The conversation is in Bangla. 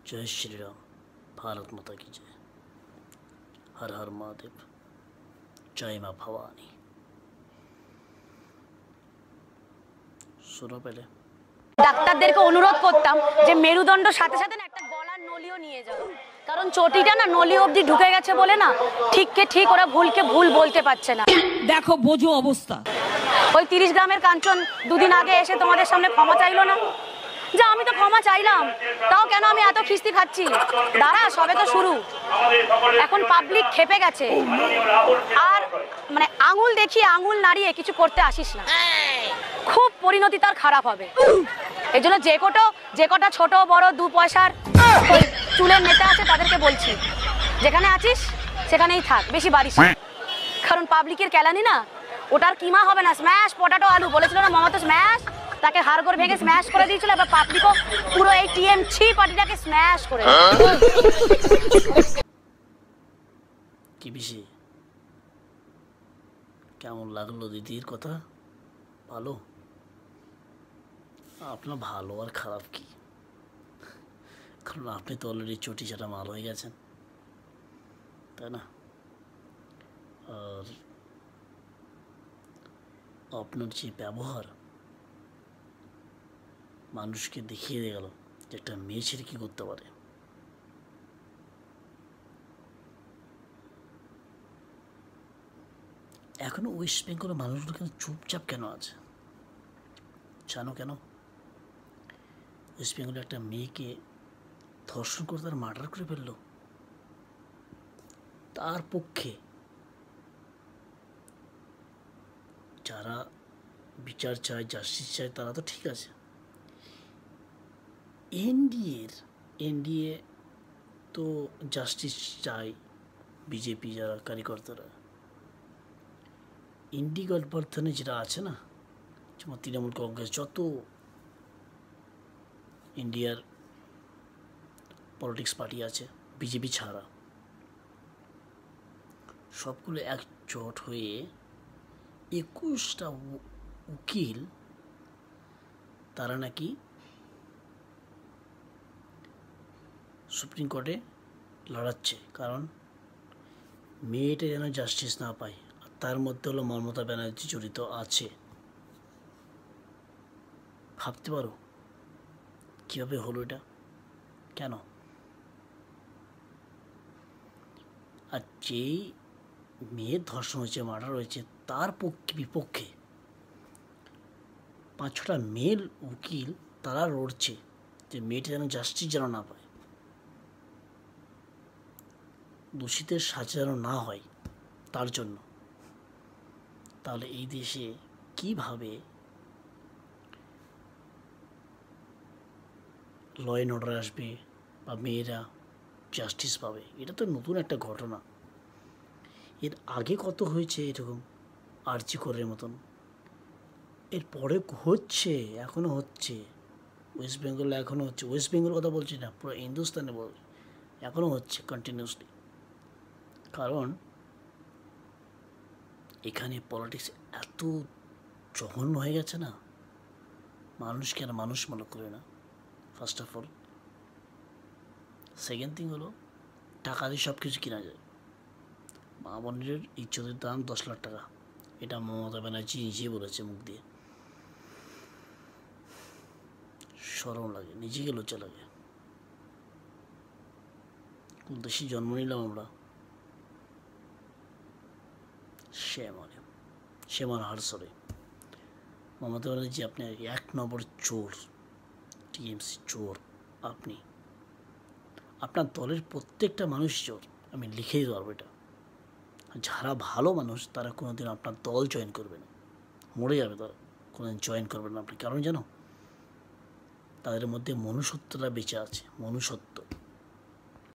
जय श्री राम। भारत माता की जय। हर हर महादेव। जय माँ भवानी। सुनो पहले ডাক্তারদেরকে অনুরোধ করতাম যে মেরুদণ্ড সাথে সাথে না একটা গলার নলিও নিয়ে যাও, কারণ চটিটা না নলি অবধি ঢুকে গেছে বলে না ঠিককে ঠিক ওরা ভুলকে ভুল বলতে পারছে না। দেখো বোঝো অবস্থা। ওই 30 গ্রামের কাঞ্চন দুদিন আগে এসে তোমাদের সামনে ক্ষমা চাইলো না, যা আমি তো ক্ষমা চাইলাম, তাও কেন আমি এত খিস্তি খাচ্ছি? দাঁড়া, সবে তো শুরু। এখন পাবলিক খেপে গেছে, আর মানে আঙুল দেখিয়ে আঙুল নাড়িয়ে কিছু করতে আসিস না, খুব পরিণতি তার খারাপ হবে। এই জন্য যে কটা ছোট বড় 2 পয়সার চুলের নেতা আছে তাদেরকে বলছি, যেখানে আছিস সেখানেই থাক, বেশি বাড়িস না। কারণ পাবলিকের কেলানি না, ওটার কিমা হবে না। স্ম্যাশ পটাটো আলু বলেছিল না মমতা, স্ম্যাশ, তাকে হাড়গোড় ভেঙে স্ম্যাশ করে দিয়েছিল। এবার পাবলিকও পুরো এই টিএমসি পার্টিটাকে স্ম্যাশ করে কি বেশি কেমন লাগলো দিদির কথা? ভালো? আপনার ভালো আর খারাপ কি, কারণ আপনি তো অলরেডি চটি চাটা মাল হয়ে গেছেন, তাই না? আর আপনার যে ব্যবহার মানুষকে দেখিয়ে দিয়ে গেল যে একটা মেয়ে ছেলে কী করতে পারে। এখনো ওয়েস্ট বেঙ্গলের মানুষগুলো কেন চুপচাপ কেন আছে জানো কেন? ওয়েস্ট বেঙ্গলে একটা মেয়েকে ধর্ষণ করে তার মার্ডার করে ফেলল। তার পক্ষে যারা বিচার চায়, জাস্টিস চায়, তারা তো ঠিক আছে। এনডিএ তো জাস্টিস চায়, বিজেপি যারা কার্যকর্তারা, ইন্ডি গঠবন্ধনে যেটা আছে না, যেমন তৃণমূল কংগ্রেস, যত ইন্ডিয়ার পলিটিক্স পার্টি আছে বিজেপি ছাড়া, সবগুলো একজোট হয়ে 21টা উকিল তারা নাকি সুপ্রিম কোর্টে লড়াচ্ছে, কারণ মেয়েটা যেন জাস্টিস না পায়। আর তার মধ্যে হলো মমতা ব্যানার্জি জড়িত আছে। ভাবতে পারো কীভাবে হলো এটা, কেন? আর যেই মেয়ের ধর্ষণ হয়েছে, মার্ডার হয়েছে, তার বিপক্ষে 5-6টা মেল উকিল তারা লড়ছে যে মেয়েটা যেন জাস্টিস যেন না পায়, দোষীদের সাজা যেন না হয় তার জন্য। তাহলে এই দেশে কিভাবে ল অ্যান্ড অর্ডার আসবে বা মেয়েরা জাস্টিস পাবে? এটা তো নতুন একটা ঘটনা। এর আগে কত হয়েছে এরকম আরজি করের মতন, এরপরে হচ্ছে, এখনও হচ্ছে। ওয়েস্ট বেঙ্গলে এখনও হচ্ছে। ওয়েস্ট বেঙ্গল কথা বলছি না, পুরো হিন্দুস্তানে বলছি, এখনও হচ্ছে কন্টিনিউসলি। কারণ এখানে পলিটিক্স এত জঘন্য হয়ে গেছে না, মানুষকে আর মানুষ মনে করে না, first of all. Second thing হলো, টাকা দিয়ে সব কিছু কেনা যায়। মা বোনের ইজ্জতের দাম 10 লাখ টাকা, এটা মমতা ব্যানার্জি নিজেই বলেছে মুখ দিয়ে। শরম লাগে, নিজেকে লজ্জা লাগে। কোন দেশে জন্ম নিলাম আমরা? শ্যামন হারসরে মমতা ব্যানার্জি, আপনি 1 নম্বর চোর, টিএমসি চোর। আপনি, আপনার দলের প্রত্যেকটা মানুষ চোর, আমি লিখে দিতে পারবো এটা। যারা ভালো মানুষ তারা কোনোদিন আপনার দল জয়েন করবে না, মরে যাবে তারা, কোনোদিন জয়েন করবে না আপনি। কারণ জানো, তাদের মধ্যে মনুষ্যত্বটা বেঁচে আছে, মনুষ্যত্ব।